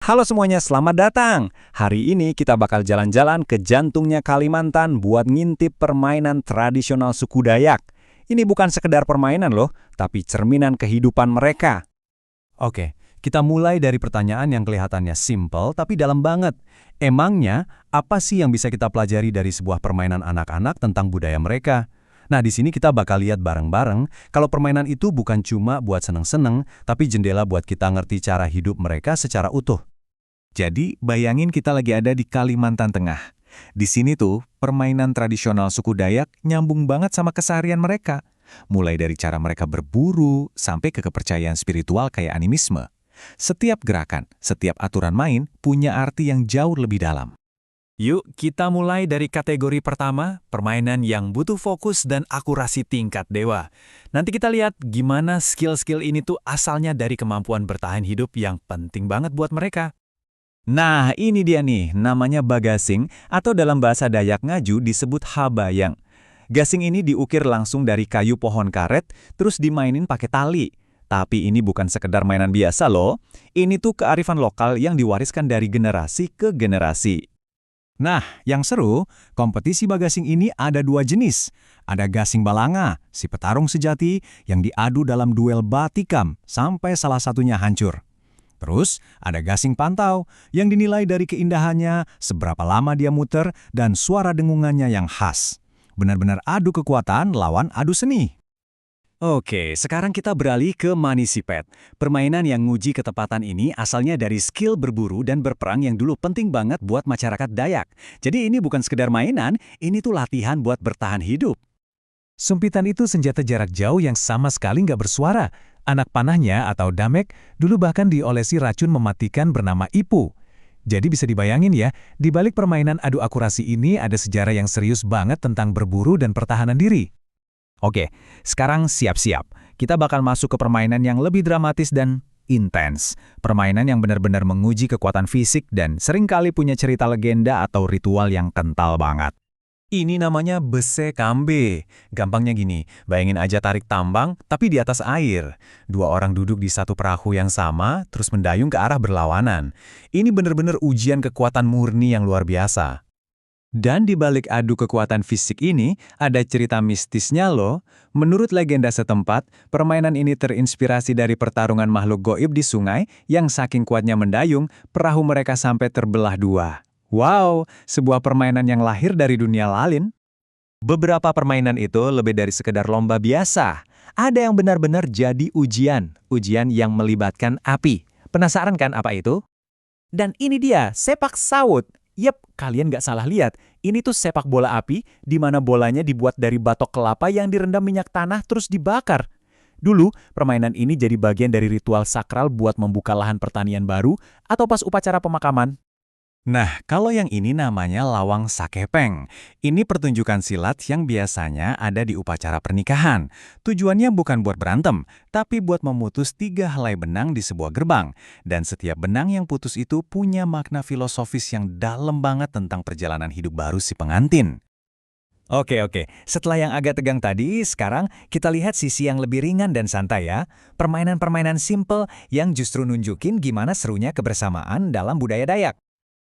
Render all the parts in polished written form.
Halo semuanya, selamat datang. Hari ini kita bakal jalan-jalan ke jantungnya Kalimantan buat ngintip permainan tradisional suku Dayak. Ini bukan sekedar permainan loh, tapi cerminan kehidupan mereka. Oke, kita mulai dari pertanyaan yang kelihatannya simple tapi dalam banget. Emangnya, apa sih yang bisa kita pelajari dari sebuah permainan anak-anak tentang budaya mereka? Nah, di sini kita bakal lihat bareng-bareng kalau permainan itu bukan cuma buat seneng-seneng, tapi jendela buat kita ngerti cara hidup mereka secara utuh. Jadi, bayangin kita lagi ada di Kalimantan Tengah. Di sini tuh, permainan tradisional suku Dayak nyambung banget sama keseharian mereka. Mulai dari cara mereka berburu, sampai ke kepercayaan spiritual kayak animisme. Setiap gerakan, setiap aturan main punya arti yang jauh lebih dalam. Yuk, kita mulai dari kategori pertama, permainan yang butuh fokus dan akurasi tingkat dewa. Nanti kita lihat gimana skill-skill ini tuh asalnya dari kemampuan bertahan hidup yang penting banget buat mereka. Nah, ini dia nih, namanya bagasing, atau dalam bahasa Dayak Ngaju disebut habayang. Gasing ini diukir langsung dari kayu pohon karet, terus dimainin pakai tali. Tapi ini bukan sekedar mainan biasa loh, ini tuh kearifan lokal yang diwariskan dari generasi ke generasi. Nah, yang seru, kompetisi bagasing ini ada dua jenis. Ada gasing balanga, si petarung sejati yang diadu dalam duel batikam sampai salah satunya hancur. Terus, ada gasing pantau yang dinilai dari keindahannya, seberapa lama dia muter, dan suara dengungannya yang khas. Benar-benar adu kekuatan lawan adu seni. Oke, sekarang kita beralih ke Manisipet. Permainan yang nguji ketepatan ini asalnya dari skill berburu dan berperang yang dulu penting banget buat masyarakat Dayak. Jadi ini bukan sekedar mainan, ini tuh latihan buat bertahan hidup. Sumpitan itu senjata jarak jauh yang sama sekali nggak bersuara. Anak panahnya atau damek dulu bahkan diolesi racun mematikan bernama Ipu. Jadi bisa dibayangin ya, di balik permainan adu akurasi ini ada sejarah yang serius banget tentang berburu dan pertahanan diri. Oke, sekarang siap-siap. Kita bakal masuk ke permainan yang lebih dramatis dan intens. Permainan yang benar-benar menguji kekuatan fisik dan seringkali punya cerita legenda atau ritual yang kental banget. Ini namanya bese kambe. Gampangnya gini, bayangin aja tarik tambang tapi di atas air. Dua orang duduk di satu perahu yang sama, terus mendayung ke arah berlawanan. Ini benar-benar ujian kekuatan murni yang luar biasa. Dan di balik adu kekuatan fisik ini, ada cerita mistisnya loh. Menurut legenda setempat, permainan ini terinspirasi dari pertarungan makhluk goib di sungai yang saking kuatnya mendayung, perahu mereka sampai terbelah dua. Wow, sebuah permainan yang lahir dari dunia lain. Beberapa permainan itu lebih dari sekedar lomba biasa. Ada yang benar-benar jadi ujian yang melibatkan api. Penasaran kan apa itu? Dan ini dia, sepak sawut. Yep, kalian nggak salah lihat. Ini tuh sepak bola api, di mana bolanya dibuat dari batok kelapa yang direndam minyak tanah terus dibakar. Dulu, permainan ini jadi bagian dari ritual sakral buat membuka lahan pertanian baru atau pas upacara pemakaman. Nah, kalau yang ini namanya lawang sakepeng. Ini pertunjukan silat yang biasanya ada di upacara pernikahan. Tujuannya bukan buat berantem, tapi buat memutus 3 helai benang di sebuah gerbang. Dan setiap benang yang putus itu punya makna filosofis yang dalam banget tentang perjalanan hidup baru si pengantin. Oke, setelah yang agak tegang tadi, sekarang kita lihat sisi yang lebih ringan dan santai ya. Permainan-permainan simple yang justru nunjukin gimana serunya kebersamaan dalam budaya Dayak.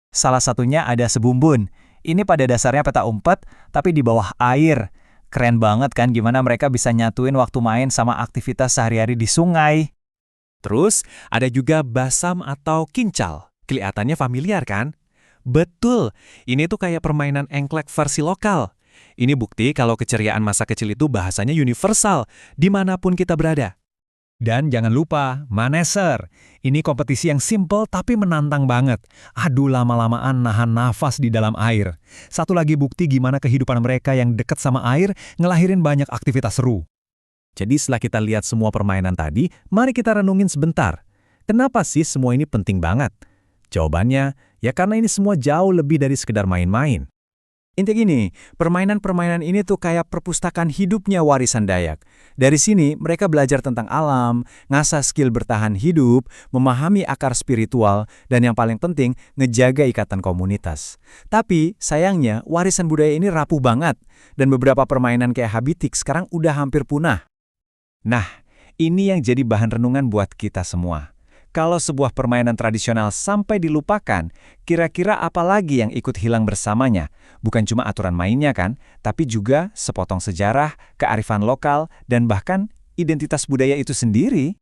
Salah satunya ada sebumbun. Ini pada dasarnya peta umpet, tapi di bawah air. Keren banget kan gimana mereka bisa nyatuin waktu main sama aktivitas sehari-hari di sungai. Terus, ada juga basam atau kincal. Kelihatannya familiar kan? Betul, ini tuh kayak permainan engklek versi lokal. Ini bukti kalau keceriaan masa kecil itu bahasanya universal, dimanapun kita berada. Dan jangan lupa, Maneser. Ini kompetisi yang simple tapi menantang banget. Adu lama-lamaan nahan nafas di dalam air. Satu lagi bukti gimana kehidupan mereka yang dekat sama air ngelahirin banyak aktivitas seru. Jadi setelah kita lihat semua permainan tadi, mari kita renungin sebentar. Kenapa sih semua ini penting banget? Jawabannya, ya karena ini semua jauh lebih dari sekedar main-main. Intinya gini, permainan-permainan ini tuh kayak perpustakaan hidupnya warisan Dayak. Dari sini, mereka belajar tentang alam, ngasah skill bertahan hidup, memahami akar spiritual, dan yang paling penting, ngejaga ikatan komunitas. Tapi, sayangnya, warisan budaya ini rapuh banget, dan beberapa permainan kayak Habitik sekarang udah hampir punah. Nah, ini yang jadi bahan renungan buat kita semua. Kalau sebuah permainan tradisional sampai dilupakan, kira-kira apa lagi yang ikut hilang bersamanya? Bukan cuma aturan mainnya kan, tapi juga sepotong sejarah, kearifan lokal, dan bahkan identitas budaya itu sendiri.